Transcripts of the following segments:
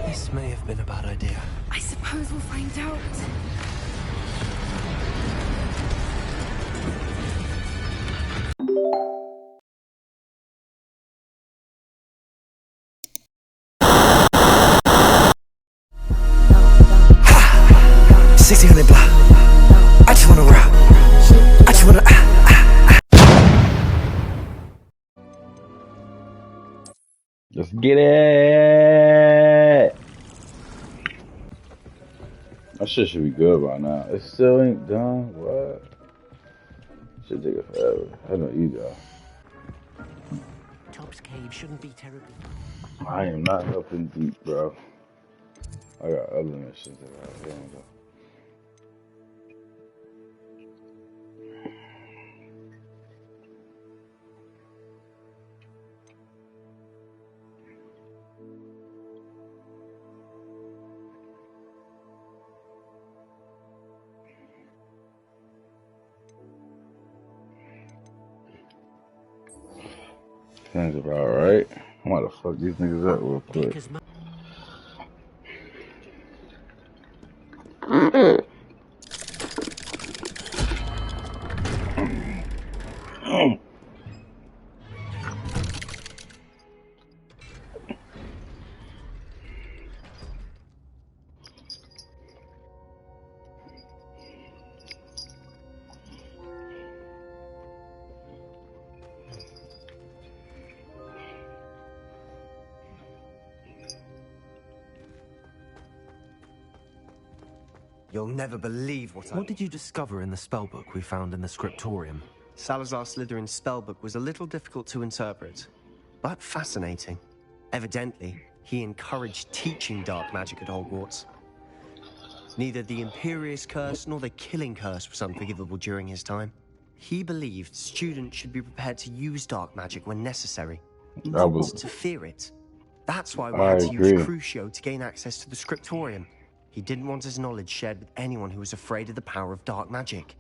This may have been a bad idea. I suppose we'll find out. Ha! 1600 block. I just wanna rock. I just wanna. Let's get it. That shit should be good by now. It still ain't done. What? Should take it forever. I know you go. Top's cave shouldn't be terribly. I am not helping deep, bro. I got other missions that I have. Sounds about right. I'm about to fuck these niggas up real quick. You'll never believe what did you discover in the spellbook we found in the scriptorium? Salazar Slytherin's spellbook was a little difficult to interpret, but fascinating. Evidently, he encouraged teaching dark magic at Hogwarts. Neither the Imperious Curse nor the Killing Curse was unforgivable during his time. He believed students should be prepared to use dark magic when necessary, not to fear it. That's why we had to use Crucio to gain access to the scriptorium. He didn't want his knowledge shared with anyone who was afraid of the power of dark magic.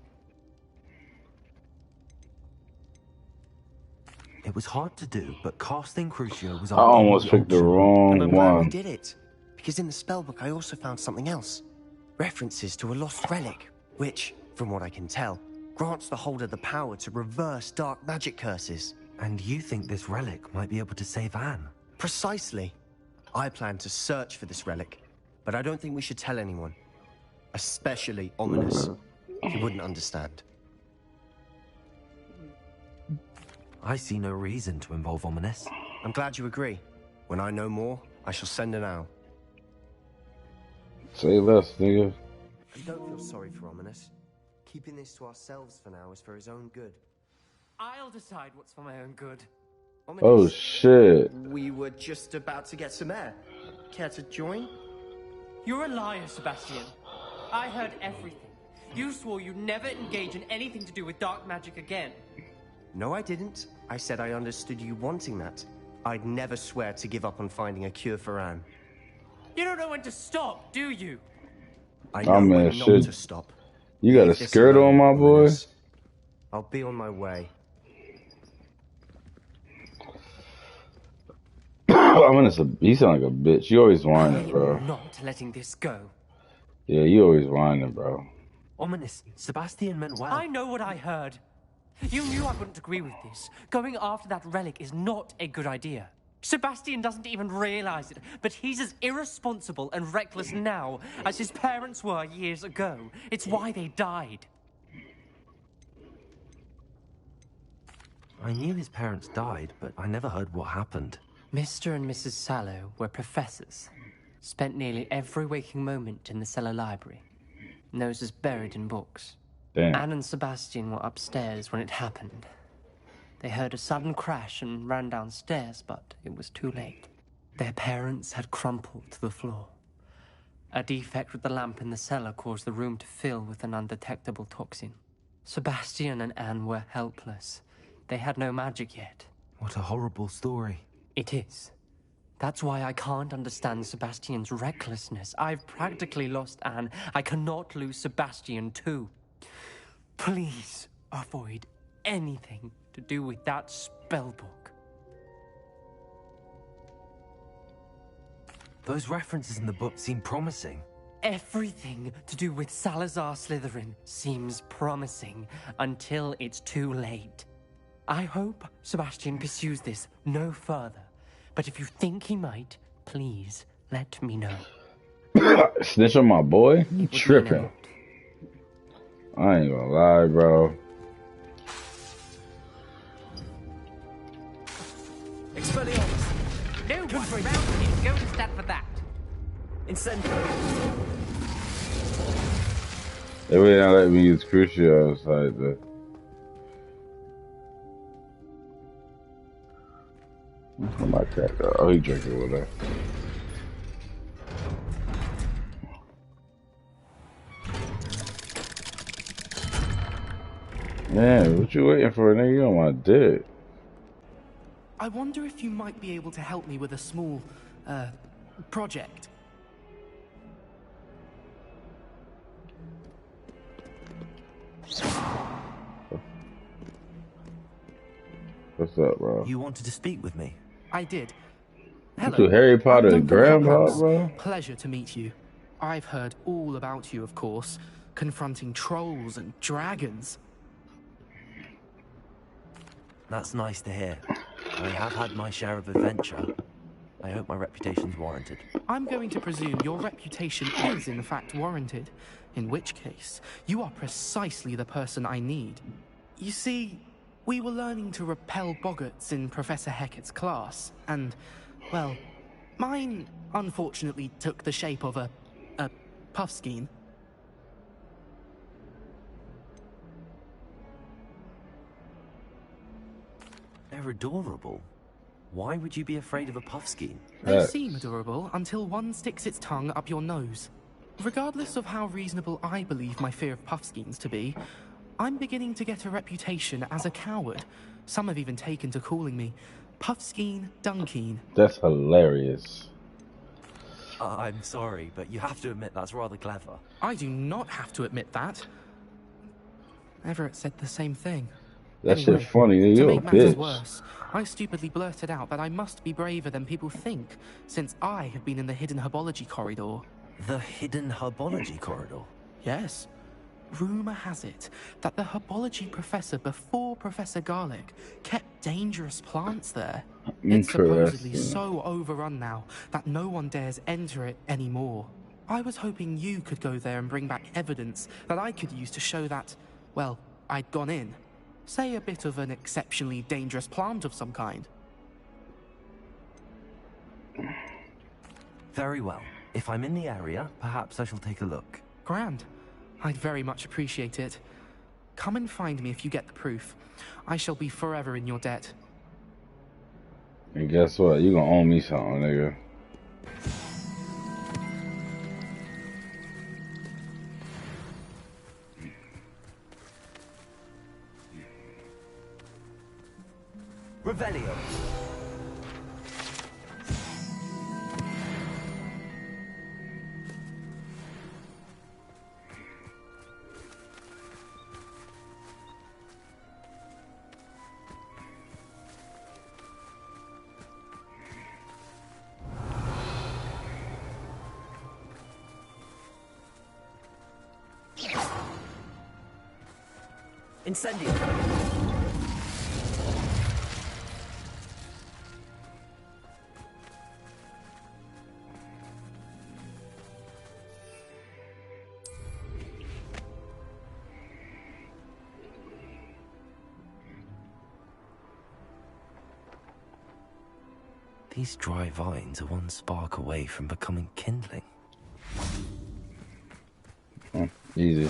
It was hard to do, but casting Crucio was I almost picked the wrong And I'm glad we one. did it, because in the spellbook I also found something else. References to a lost relic, which, from what I can tell, grants the holder the power to reverse dark magic curses. And you think this relic might be able to save Anne? Precisely. I plan to search for this relic, but I don't think we should tell anyone. Especially Ominous. He wouldn't understand. I see no reason to involve Ominous. I'm glad you agree. When I know more, I shall send an owl. Say less, nigga. And don't feel sorry for Ominous. Keeping this to ourselves for now is for his own good. I'll decide what's for my own good. Ominous, Oh shit. we were just about to get some air. Care to join? You're a liar, Sebastian. I heard everything. You swore you'd never engage in anything to do with dark magic again. No, I didn't. I said I understood you wanting that. I'd never swear to give up on finding a cure for Anne. You don't know when to stop, do you? I know when not to stop. You got a skirt on, my boy? I'll be on my way. You sound like a bitch. You always whining, bro. I'm not letting this go. Yeah, you always whining, bro. Ominous, Sebastian meant well. I know what I heard. You knew I wouldn't agree with this. Going after that relic is not a good idea. Sebastian doesn't even realize it, but he's as irresponsible and reckless now as his parents were years ago. It's why they died. I knew his parents died, but I never heard what happened. Mr. and Mrs. Sallow were professors. Spent nearly every waking moment in the cellar library. Noses buried in books. Damn. Anne and Sebastian were upstairs when it happened. They heard a sudden crash and ran downstairs, but it was too late. Their parents had crumpled to the floor. A defect with the lamp in the cellar caused the room to fill with an undetectable toxin. Sebastian and Anne were helpless. They had no magic yet. What a horrible story. It is. That's why I can't understand Sebastian's recklessness. I've practically lost Anne. I cannot lose Sebastian too. Please avoid anything to do with that spell book. Those references in the book seem promising. Everything to do with Salazar Slytherin seems promising until it's too late. I hope Sebastian pursues this no further, but if you think he might, please let me know. Snitch on my boy? You tripping. I ain't gonna lie, bro. No one around here is going to stand for that. They would not let me use Crucio outside the. Where my cat go? Oh, he drinking with her. Man, what you waiting for, nigga? You on my dick. I wonder if you might be able to help me with a small, project. What's up, bro? You wanted to speak with me? I did. You Hello. two Harry Potter I'm Duncan grandpa, Hogwarts. bro? Pleasure to meet you. I've heard all about you, of course, confronting trolls and dragons. That's nice to hear. I have had my share of adventure. I hope my reputation's warranted. I'm going to presume your reputation is in fact warranted, in which case, you are precisely the person I need. You see, we were learning to repel boggarts in Professor Hecat's class, and, well, mine unfortunately took the shape of a puffskein. They're adorable. Why would you be afraid of a puffskein? They seem adorable until one sticks its tongue up your nose. Regardless of how reasonable I believe my fear of puffskeins to be, I'm beginning to get a reputation as a coward. Some have even taken to calling me Puffskein Dunkeen. That's hilarious. I'm sorry, but you have to admit that's rather clever. I do not have to admit that. Everett said the same thing. That Anyway, shit's funny, nigga. to You a make matters bitch. worse, I stupidly blurted out that I must be braver than people think, since I have been in the hidden herbology corridor. The hidden herbology corridor? Yes. Rumor has it that the herbology professor before Professor Garlic kept dangerous plants there. It's supposedly Interesting. so overrun now that no one dares enter it anymore. I was hoping you could go there and bring back evidence that I could use to show that, well, I'd gone in. Say a bit of an exceptionally dangerous plant of some kind. Very well. If I'm in the area, perhaps I shall take a look. Grand. I'd very much appreciate it. Come and find me if you get the proof. I shall be forever in your debt. And guess what? You gonna owe me something, nigga. Revelio. Incendio. These dry vines are one spark away from becoming kindling. Easy.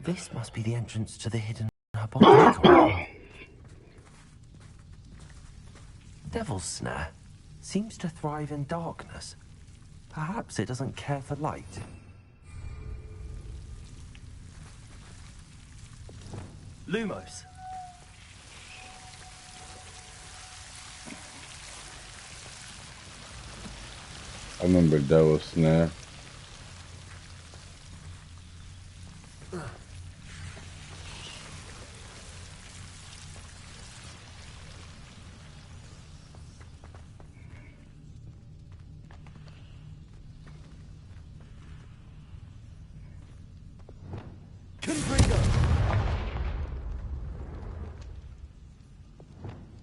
This must be the entrance to the hidden herbology corridor. Devil's Snare seems to thrive in darkness. Perhaps it doesn't care for light. Lumos. I remember Devil Snare.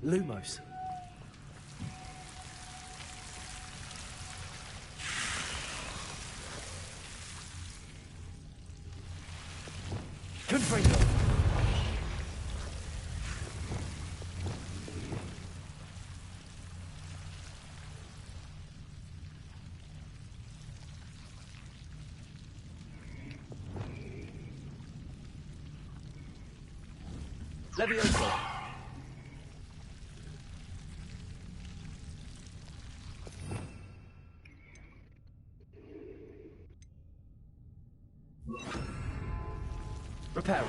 Lumos. Confringo. Levioso. Reparo.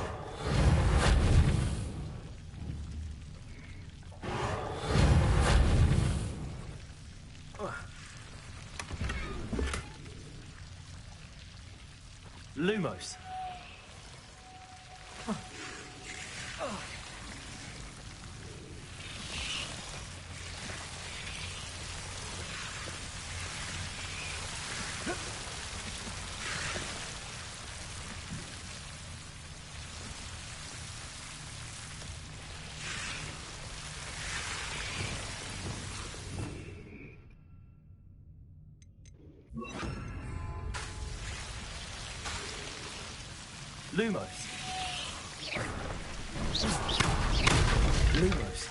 Lumos. Lumos. Lumos.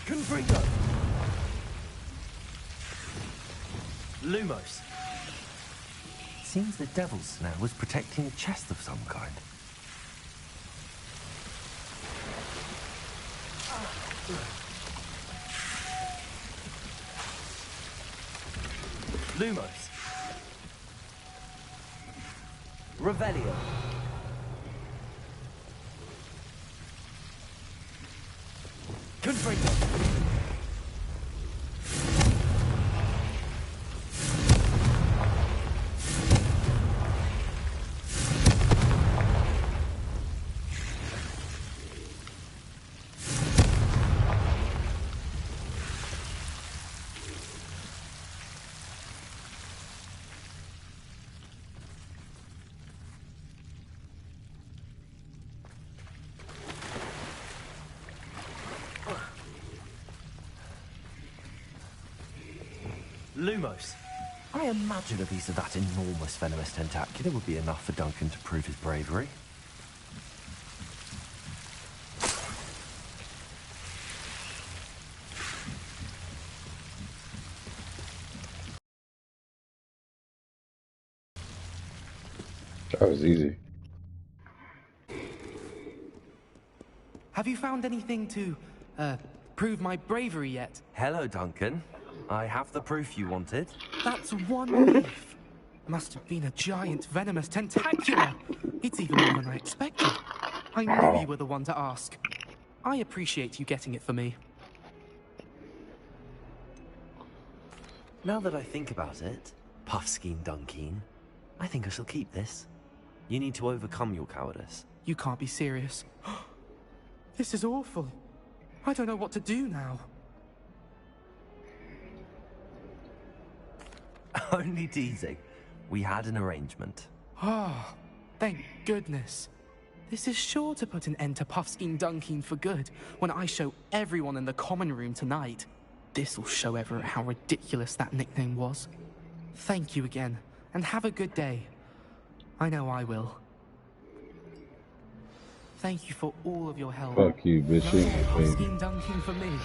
Confringo. Lumos. Seems the Devil's Snare was protecting a chest of some kind. Lumos. Revelio. Confringo. Lumos. I imagine a piece of that enormous venomous tentacular would be enough for Duncan to prove his bravery. That was easy. Have you found anything to, prove my bravery yet? Hello, Duncan. I have the proof you wanted. That's one leaf. Must have been a giant venomous tentacular. It's even more than I expected. I knew you were the one to ask. I appreciate you getting it for me. Now that I think about it, Puffskein Dunkeen, I think I shall keep this. You need to overcome your cowardice. You can't be serious. This is awful. I don't know what to do now. Only teasing. We had an arrangement. Ah, thank goodness. This is sure to put an end to Puffskein Dunkeen for good when I show everyone in the common room tonight. This'll show Everett how ridiculous that nickname was. Thank you again, and have a good day. I know I will. Thank you for all of your help. Fuck you, bitch. No more Puffskein Dunkeen for me.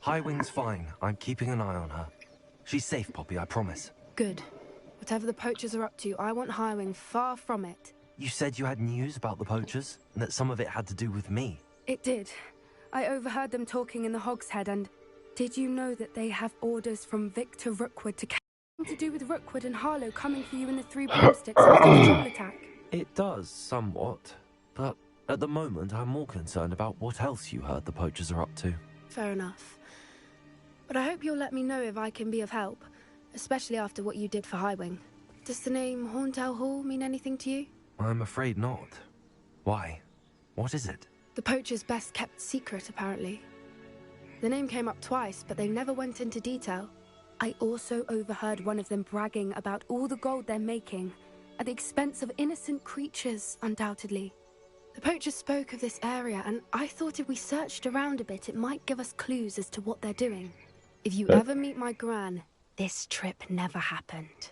Highwing's fine. I'm keeping an eye on her. She's safe, Poppy, I promise. Good. Whatever the poachers are up to, I want Highwing far from it. You said you had news about the poachers, and that some of it had to do with me. It did. I overheard them talking in the Hogshead, and did you know that they have orders from Victor Rookwood to to do with Rookwood and Harlow coming for you in the Three Broomsticks after the troll attack? It does, somewhat. But at the moment, I'm more concerned about what else you heard the poachers are up to. Fair enough. But I hope you'll let me know if I can be of help, especially after what you did for Highwing. Does the name Horntail Hall mean anything to you? I'm afraid not. Why? What is it? The poachers' best kept secret, apparently. The name came up twice, but they never went into detail. I also overheard one of them bragging about all the gold they're making, at the expense of innocent creatures, undoubtedly. The poachers spoke of this area, and I thought if we searched around a bit, it might give us clues as to what they're doing. If you ever meet my gran, this trip never happened.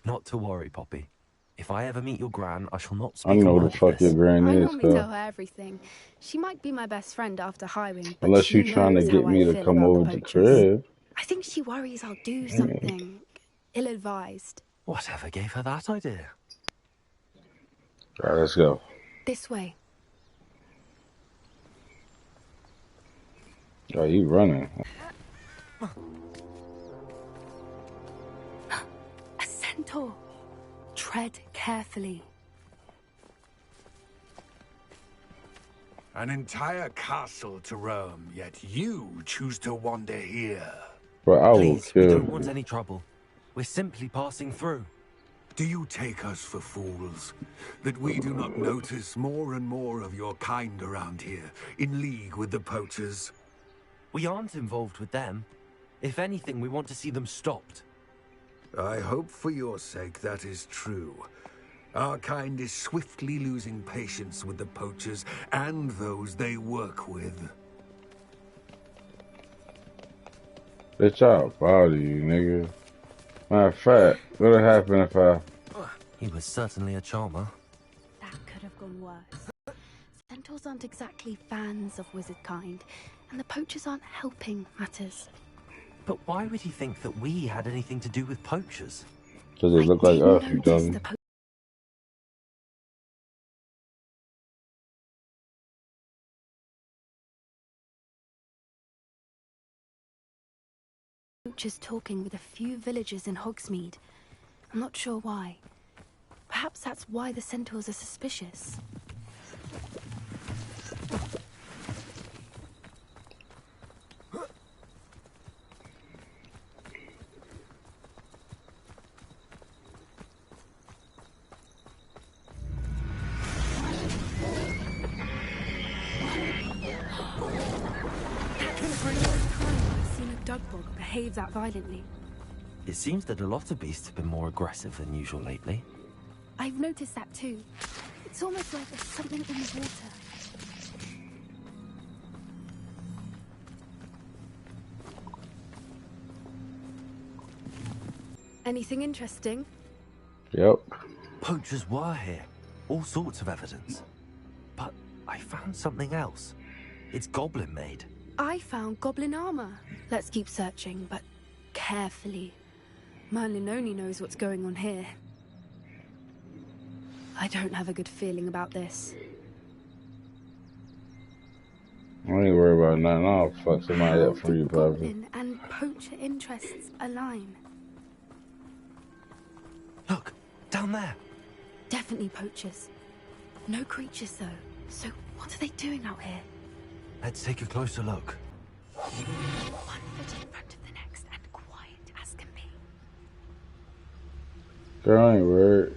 Not to worry, Poppy. If I ever meet your gran, I shall not speak I know a who the word of fuck this. your gran I is, normally tell so. her everything. She might be my best friend after Highwing, but Unless she you trying to knows get how me I to feel come about over the to the poachers. crib. I think she worries I'll do something ill-advised. Whatever gave her that idea? Alright, let's go. This way. Oh, you running. A centaur. Tread carefully. An entire castle to roam, yet you choose to wander here. Bro, I will Please, we kill don't want you. any trouble. We're simply passing through. Do you take us for fools? That we do not notice more and more of your kind around here, in league with the poachers? We aren't involved with them. If anything, we want to see them stopped. I hope for your sake that is true. Our kind is swiftly losing patience with the poachers and those they work with. Bitch, I'll bother you, nigga. Matter of fact, what'll happen if I... He was certainly a charmer. That could have gone worse. Centaurs aren't exactly fans of wizard kind, and the poachers aren't helping matters. But why would he think that we had anything to do with poachers? Does it look like us, you dummy? Poachers talking with a few villagers in Hogsmeade. I'm not sure why. Perhaps that's why the centaurs are suspicious. Dugbog behaves that violently. It seems that a lot of beasts have been more aggressive than usual lately. I've noticed that too. It's almost like there's something in the water. Anything interesting? Yep. Poachers were here. All sorts of evidence. But I found something else. It's goblin-made. I found goblin armor. Let's keep searching, but carefully. Merlin only knows what's going on here. I don't have a good feeling about this. I ain't worried about nothing. I'll fuck somebody up for you, How did probably. goblin and poacher interests align? Look, down there. Definitely poachers. No creatures, though. So what are they doing out here? Let's take a closer look. One foot in front of the next and quiet as can be. Girl, I ain't worried.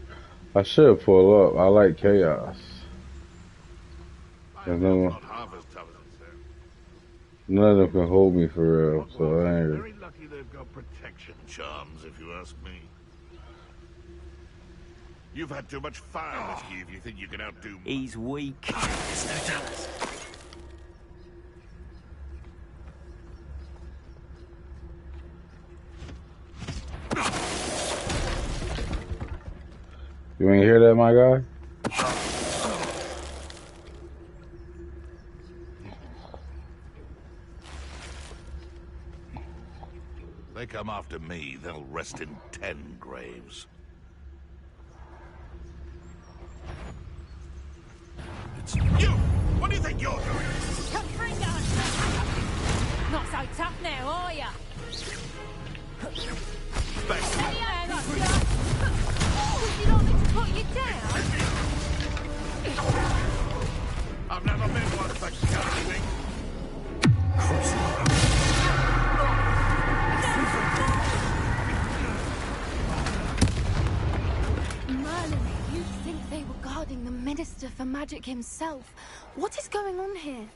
I should pull up. I like chaos. There's no, none of them can hold me for real, so I ain't. Very lucky they've got protection charms, if you ask me. You've had too much fire whiskey if you think you can outdo me. He's weak. It's no jealous. You ain't hear that, my guy? they come after me, they'll rest in 10 graves. It's you! What do you think you're doing? Not so tough now, are ya? Best. Hang on, would you like me to put you down? I've never been one for carving. Merlin, you'd think they were guarding the Minister for Magic himself. What is going on here?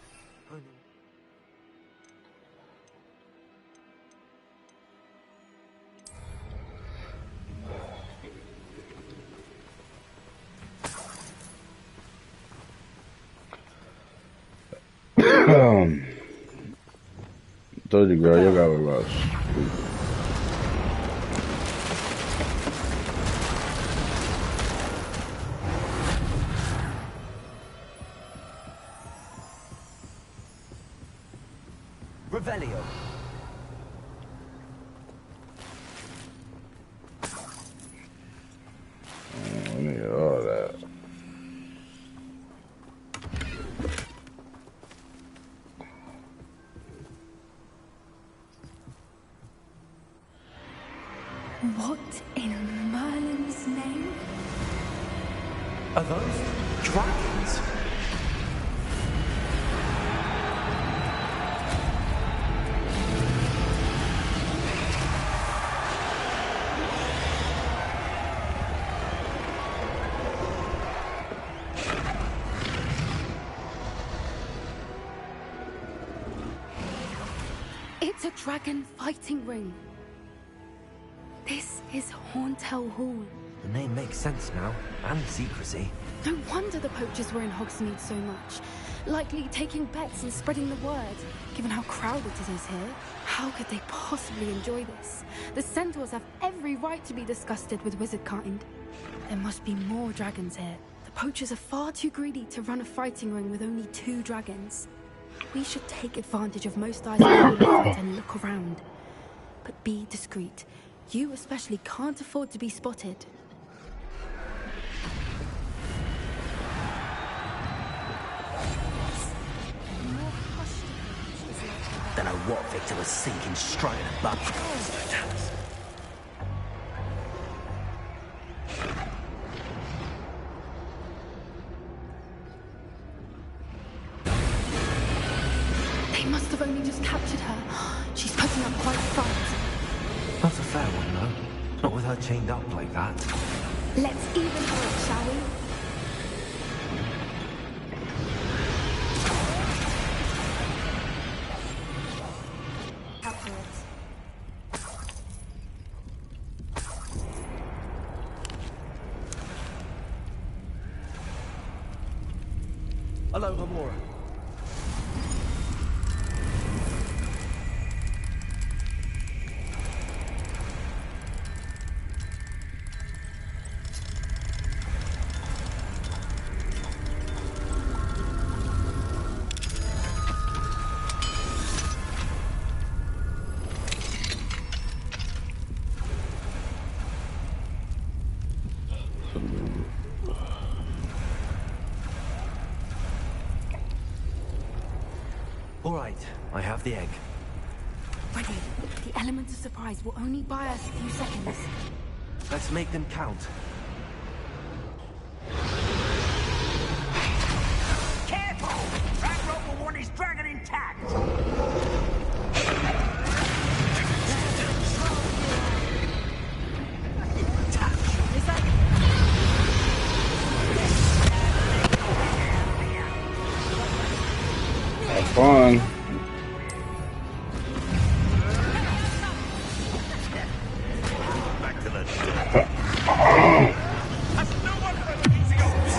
Told you, girl, you got a rush. Revelio. I need all that. What in Merlin's name? Are those dragons? It's a dragon fighting ring. This is Hauntel Hall. The name makes sense now, and the secrecy. No wonder the poachers were in Hogsmeade so much. Likely taking bets and spreading the word. Given how crowded it is here, how could they possibly enjoy this? The centaurs have every right to be disgusted with wizard kind. There must be more dragons here. The poachers are far too greedy to run a fighting ring with only 2 dragons. We should take advantage of most eyes on the fight and look around. But be discreet. You especially can't afford to be spotted. Don't know what Victor was thinking, stroking a buck. They must have only just captured her. She's putting up quite a fight. That's a fair one, though. Not with her chained up like that. Let's even her up, shall we? Hello, Hamora. All right, I have the egg. Ready. The element of surprise will only buy us a few seconds. Let's make them count. Careful! That rope will want his dragon intact! Have fun. Back to the dead. Has no one heard of easy ops?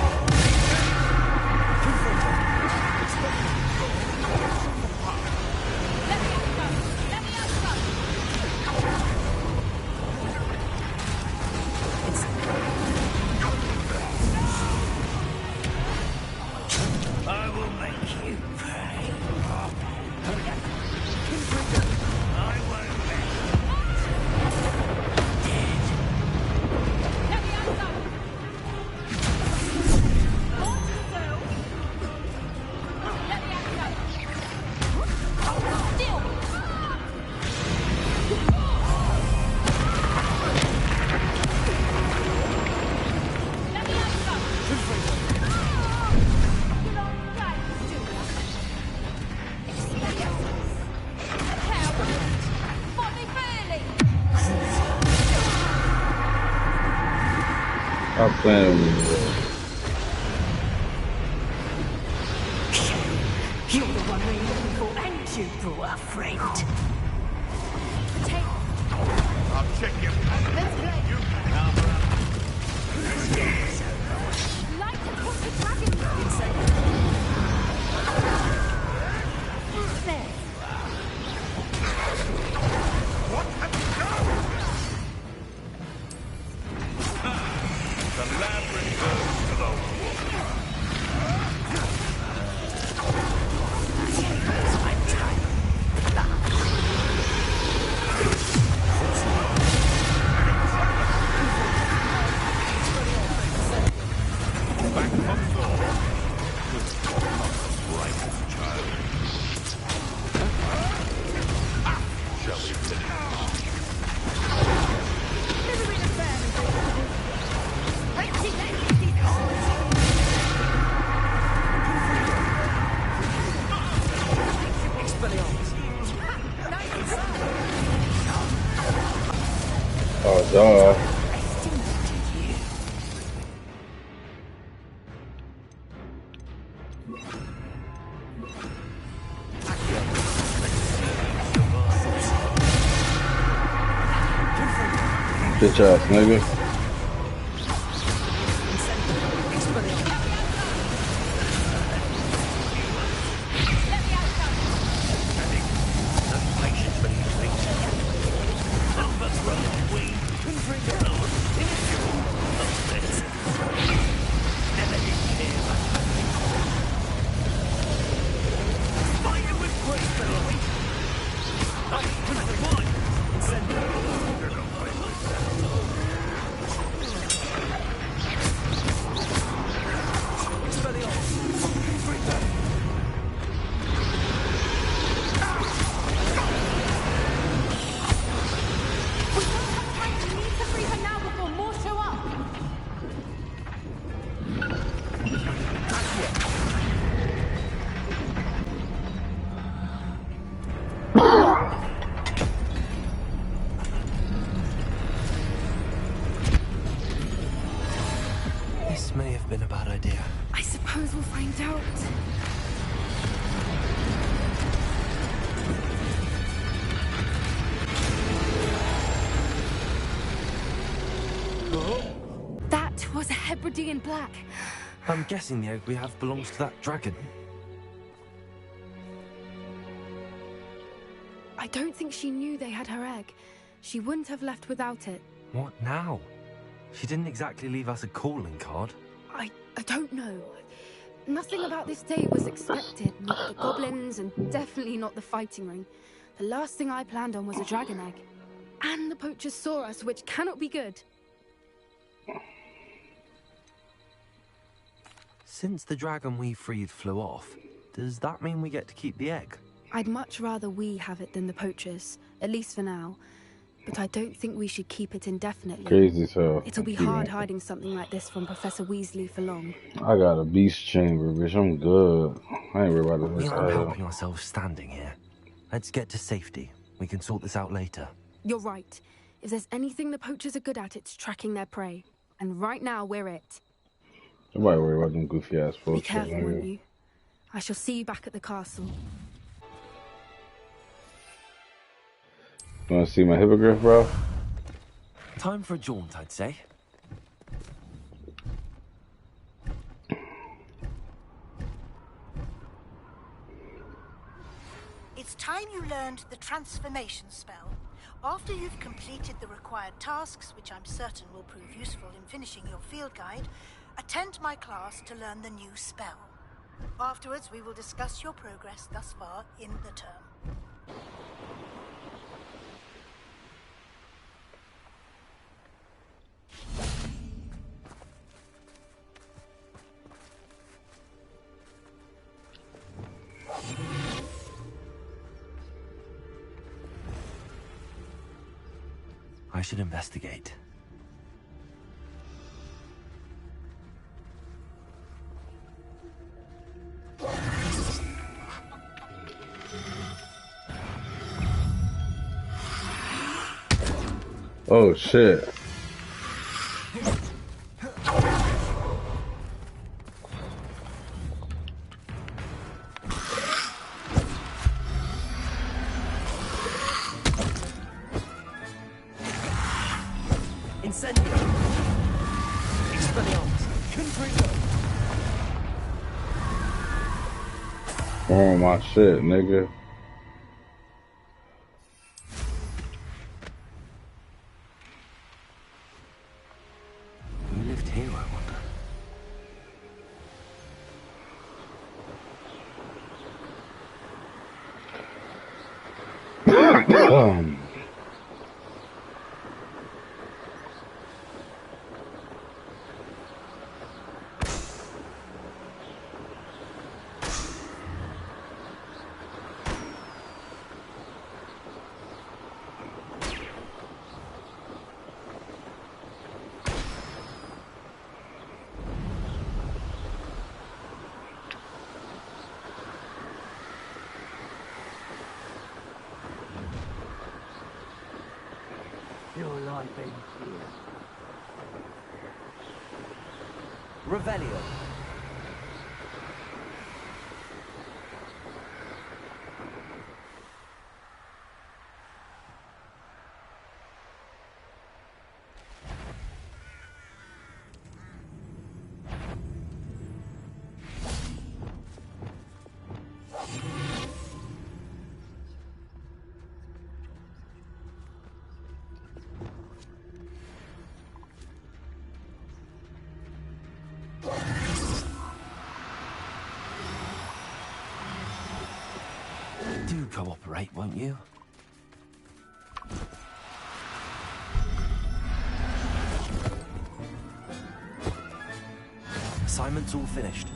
I will make you pay. playing with me, bro. You're the one we're looking for, and you brought a friend. I'll check you. Let's play. You can help her. Light and put the dragon. There. What have you done? The labyrinth goes to the wolf. Back from floor. Good God, not the brightest child. Shall we finish? Oh, duh. Bitch ass nigga. This may have been a bad idea. I suppose we'll find out. That was a Hebridean black. I'm guessing the egg we have belongs to that dragon. I don't think she knew they had her egg. She wouldn't have left without it. What now? She didn't exactly leave us a calling card. I don't know. Nothing about this day was expected. Not the goblins, and definitely not the fighting ring. The last thing I planned on was a dragon egg. And the poachers saw us, which cannot be good. Since the dragon we freed flew off, does that mean we get to keep the egg? I'd much rather we have it than the poachers, at least for now. But I don't think we should keep it indefinitely. Crazy as hell. It'll be hard hiding something like this from Professor Weasley for long. I got a beast chamber, bitch. I'm good. I ain't worried about We this. aren't helping ourselves standing here. Let's get to safety. We can sort this out later. You're right. If there's anything the poachers are good at, it's tracking their prey. And right now, we're it. Nobody worry about them goofy ass folks. Be careful, won't you? I shall see you back at the castle. You wanna see my hippogriff, bro? Time for a jaunt, I'd say. It's time you learned the transformation spell. After you've completed the required tasks, which I'm certain will prove useful in finishing your field guide, attend my class to learn the new spell. Afterwards, we will discuss your progress thus far in the term. I should investigate. Oh shit. Incendio. Expelliarmus. Confringo. Oh my shit, nigga. Who lived here, I wonder. Your life ends here. Revelio. Do cooperate, won't you? Assignment's all finished.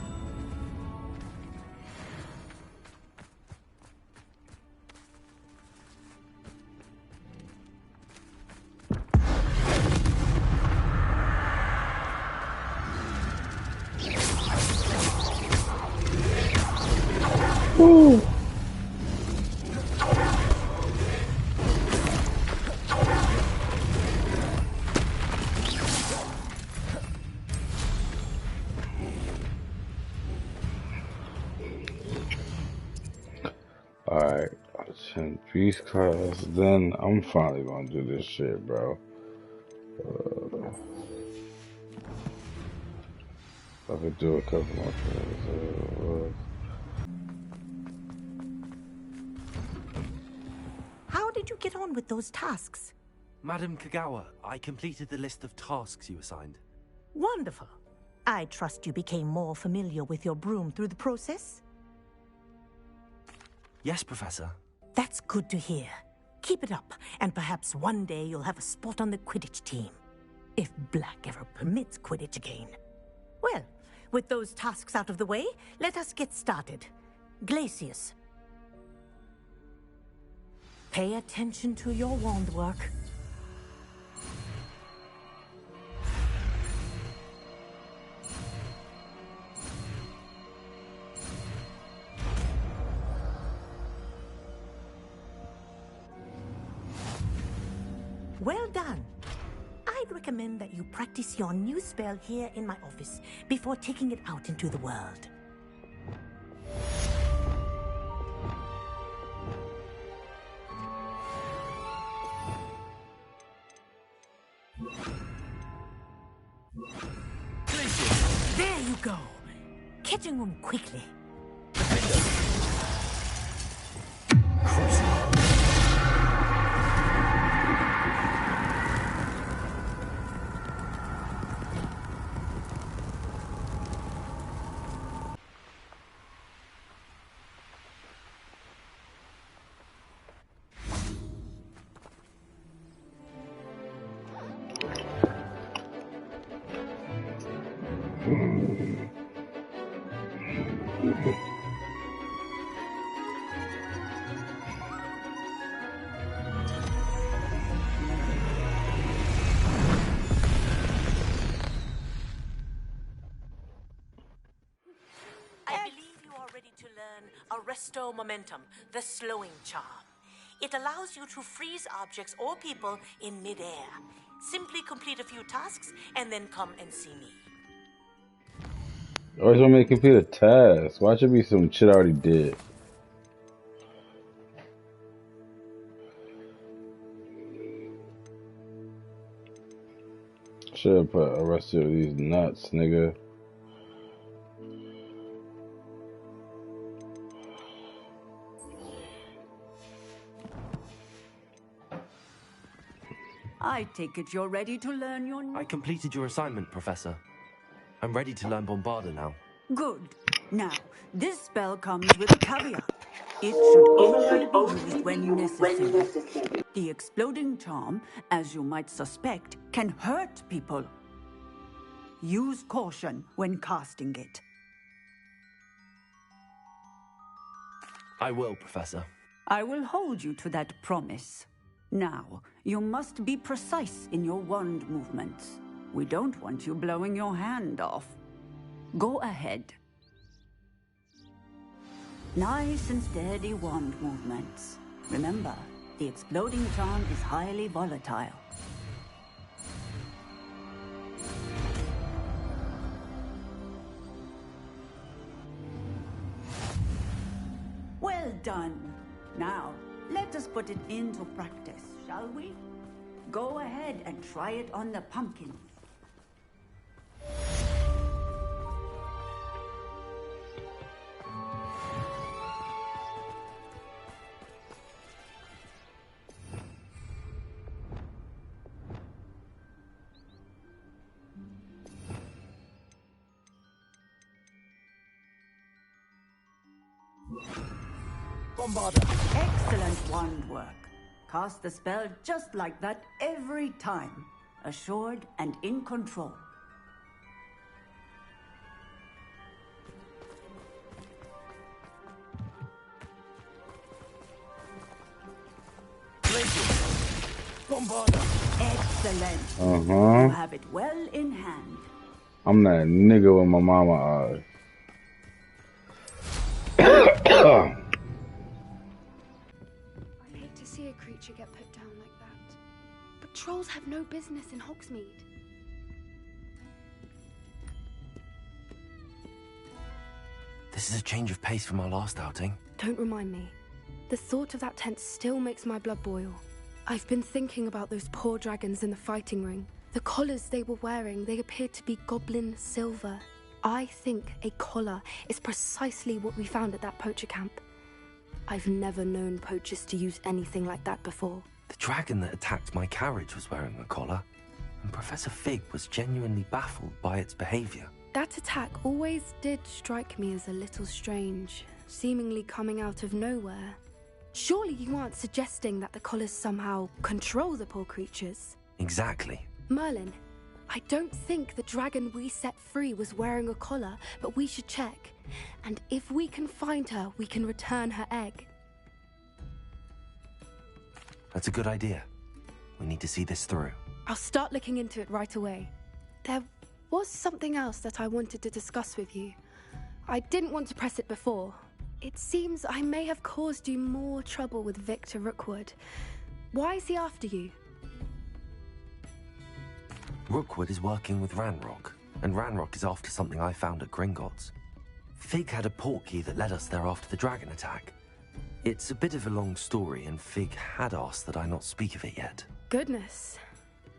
Woo. Alright, 10 beast class, then I'm finally gonna do this shit, bro. I could do a couple more things. How did you get on with those tasks? Madam Kagawa, I completed the list of tasks you assigned. Wonderful. I trust you became more familiar with your broom through the process? Yes, Professor. That's good to hear. Keep it up, and perhaps one day you'll have a spot on the Quidditch team. If Black ever permits Quidditch again. Well, with those tasks out of the way, let us get started. Glacius. Pay attention to your wand work. Well done. I'd recommend that you practice your new spell here in my office before taking it out into the world. There you go. Catching on quickly. Arresto Momentum, the slowing charm. It allows you to freeze objects or people in midair. Simply complete a few tasks and then come and see me. I always want me to complete a task. Why should be some shit I already did? should have put arrested with these nuts, nigga. I take it you're ready to learn your... I completed your assignment, Professor. I'm ready to learn Bombarda now. Good. Now, this spell comes with a caveat. It should only be used when necessary. The exploding charm, as you might suspect, can hurt people. Use caution when casting it. I will, Professor. I will hold you to that promise. Now, you must be precise in your wand movements. We don't want you blowing your hand off. Go ahead. Nice and steady wand movements. Remember, the exploding charm is highly volatile. Well done. Now, let us put it into practice, shall we? Go ahead and try it on the pumpkins. Bombarda! Excellent wand work. Cast the spell just like that every time. Assured and in control. Bombarda! Excellent. Uh-huh. You have it well in hand. I'm that nigga with my mama eyes. I hate to see a creature get put down like that. But trolls have no business in Hogsmeade. This is a change of pace from our last outing. Don't remind me. The thought of that tent still makes my blood boil. I've been thinking about those poor dragons in the fighting ring. The collars they were wearing, they appeared to be goblin silver. I think a collar is precisely what we found at that poacher camp. I've never known poachers to use anything like that before. The dragon that attacked my carriage was wearing a collar, and Professor Fig was genuinely baffled by its behavior. That attack always did strike me as a little strange, seemingly coming out of nowhere. Surely you aren't suggesting that the collars somehow control the poor creatures? Exactly. Merlin, I don't think the dragon we set free was wearing a collar, but we should check. And if we can find her, we can return her egg. That's a good idea. We need to see this through. I'll start looking into it right away. There was something else that I wanted to discuss with you. I didn't want to press it before. It seems I may have caused you more trouble with Victor Rookwood. Why is he after you? Rookwood is working with Ranrock, and Ranrock is after something I found at Gringotts. Fig had a portkey that led us there after the dragon attack. It's a bit of a long story, and Fig had asked that I not speak of it yet. Goodness.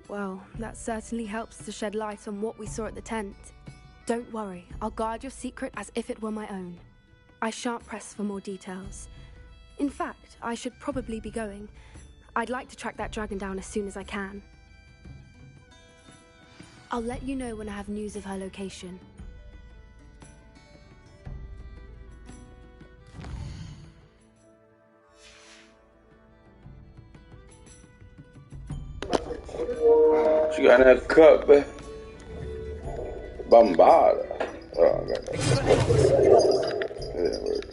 Well, that certainly helps to shed light on what we saw at the tent. Don't worry, I'll guard your secret as if it were my own. I shan't press for more details. In fact, I should probably be going. I'd like to track that dragon down as soon as I can. I'll let you know when I have news of her location. What you got in that cup, man? Bombarda. Oh, I got that. Yeah, word.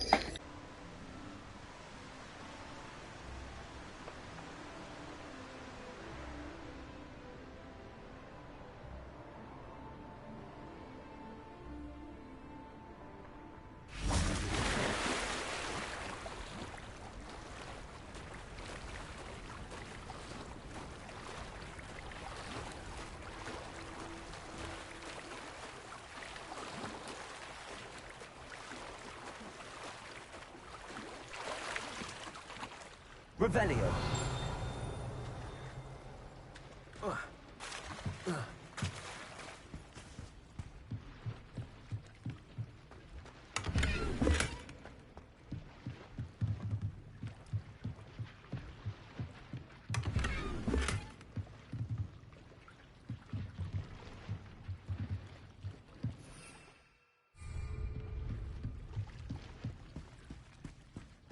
Revelio.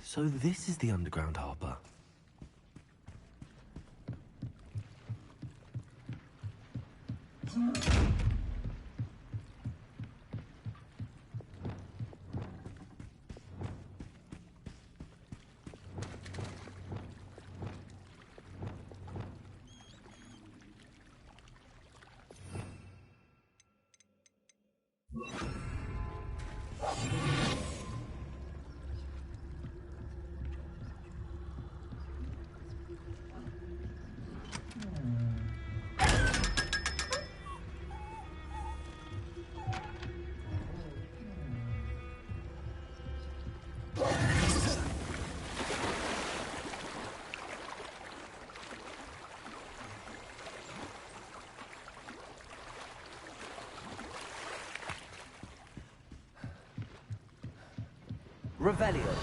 So this is the underground harbour. Revelio.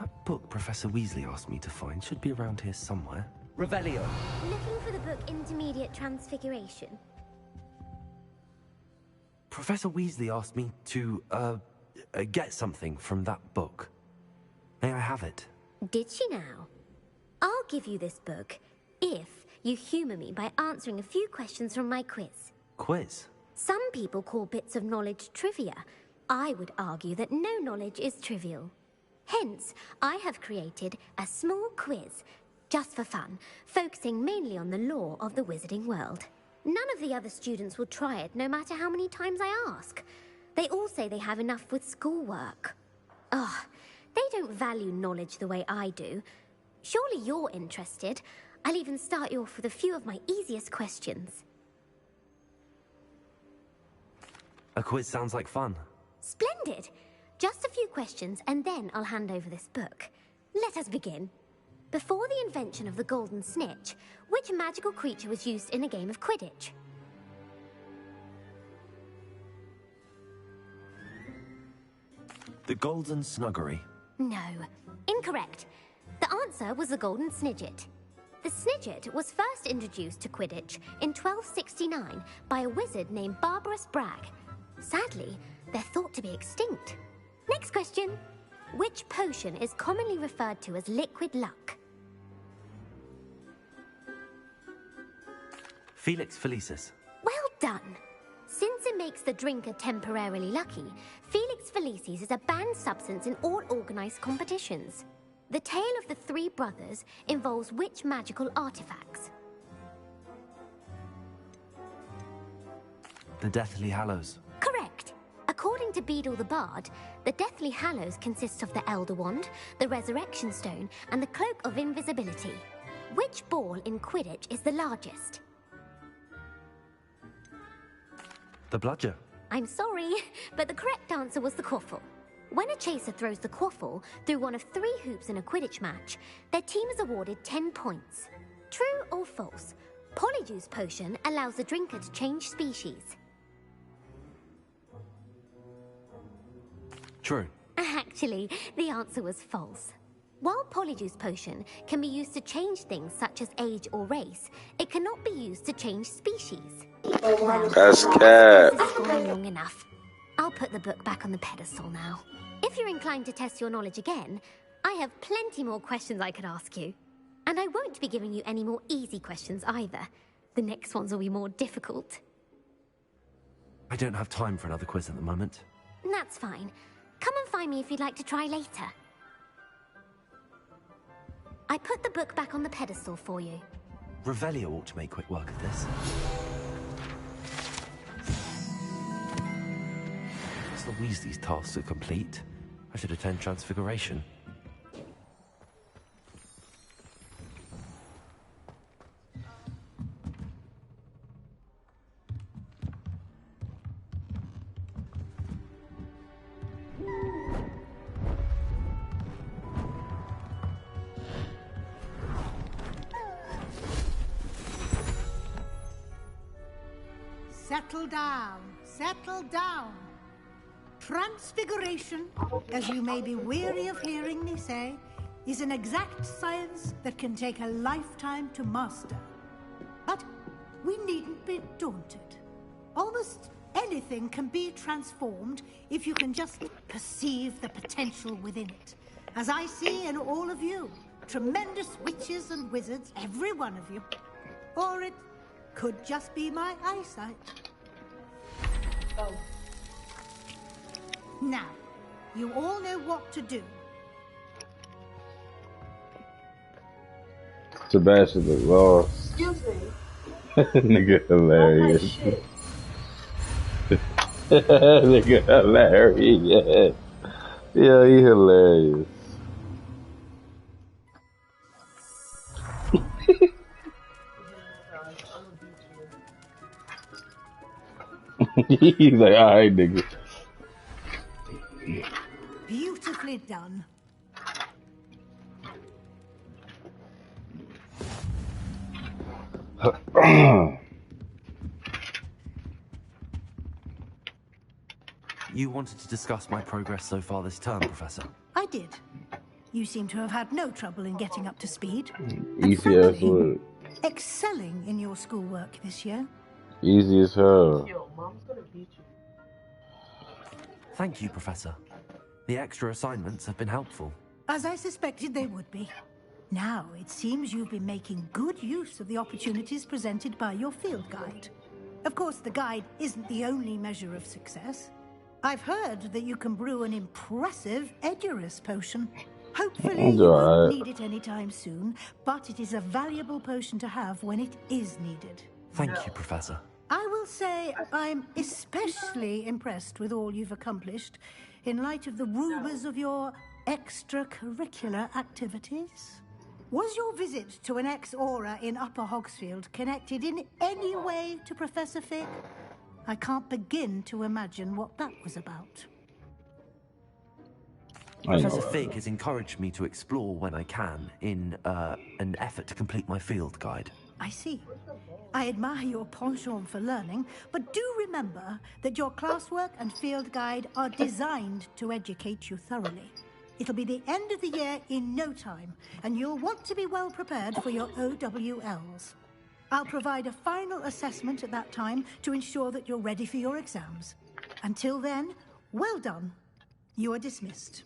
That book Professor Weasley asked me to find should be around here somewhere. Revelio. Looking for the book Intermediate Transfiguration. Professor Weasley asked me to, get something from that book. May I have it? Did she now? I'll give you this book if you humour me by answering a few questions from my quiz. Quiz? Some people call bits of knowledge trivia. I would argue that no knowledge is trivial. Hence, I have created a small quiz, just for fun, focusing mainly on the lore of the wizarding world. None of the other students will try it, no matter how many times I ask. They all say they have enough with schoolwork. Ugh, they don't value knowledge the way I do. Surely you're interested. I'll even start you off with a few of my easiest questions. A quiz sounds like fun. Splendid! Just a few questions, and then I'll hand over this book. Let us begin. Before the invention of the golden snitch, which magical creature was used in a game of Quidditch? The Golden Snuggery. No. Incorrect. The answer was the golden snidget. The snidget was first introduced to Quidditch in 1269 by a wizard named Barbarous Bragg. Sadly, they're thought to be extinct. Next question. Which potion is commonly referred to as liquid luck? Felix Felicis. Well done. Since it makes the drinker temporarily lucky, Felix Felicis is a banned substance in all organized competitions. The tale of the three brothers involves which magical artifacts? The Deathly Hallows. Correct. According to Beedle the Bard, the Deathly Hallows consists of the Elder Wand, the Resurrection Stone, and the Cloak of Invisibility. Which ball in Quidditch is the largest? The Bludger. I'm sorry, but the correct answer was the quaffle. When a chaser throws the quaffle through one of 3 hoops in a Quidditch match, their team is awarded 10 points. True or false? Polyjuice Potion allows the drinker to change species. True. Actually, the answer was false. While Polyjuice Potion can be used to change things such as age or race, it cannot be used to change species. That's cat. This has gone long enough. I'll put the book back on the pedestal now. If you're inclined to test your knowledge again, I have plenty more questions I could ask you. And I won't be giving you any more easy questions either. The next ones will be more difficult. I don't have time for another quiz at the moment. That's fine. Come and find me if you'd like to try later. I put the book back on the pedestal for you. Revelio ought to make quick work of this. It's the Weasley's tasks are complete. I should attend Transfiguration. Settle down. Settle down. Transfiguration, as you may be weary of hearing me say, is an exact science that can take a lifetime to master. But we needn't be daunted. Almost anything can be transformed if you can just perceive the potential within it. As I see in all of you, tremendous witches and wizards, every one of you. Or it could just be my eyesight. Now, you all know what to do. Sebastian look lost. Excuse me. Nigga hilarious. Nigga hilarious. Yeah, he hilarious. He's like, alright, nigga. Beautifully done. You wanted to discuss my progress so far this term, Professor? I did. You seem to have had no trouble in getting up to speed. Easy as work. Excelling in your schoolwork this year. Easy as hell. Yo, Mom's gonna beat you. Thank you, Professor. The extra assignments have been helpful. As I suspected they would be. Now, it seems you've been making good use of the opportunities presented by your field guide. Of course, the guide isn't the only measure of success. I've heard that you can brew an impressive Edurus potion. Hopefully you won't need it anytime soon, but it is a valuable potion to have when it is needed. Thank you, Professor. I will say I'm especially impressed with all you've accomplished in light of the rumors of your extracurricular activities. Was your visit to an ex-aura in Upper Hogsfield connected in any way to Professor Fig? I can't begin to imagine what that was about. Professor Fig has encouraged me to explore when I can in an effort to complete my field guide. I see. I admire your penchant for learning, but do remember that your classwork and field guide are designed to educate you thoroughly. It'll be the end of the year in no time, and you'll want to be well prepared for your OWLs. I'll provide a final assessment at that time to ensure that you're ready for your exams. Until then, well done. You are dismissed.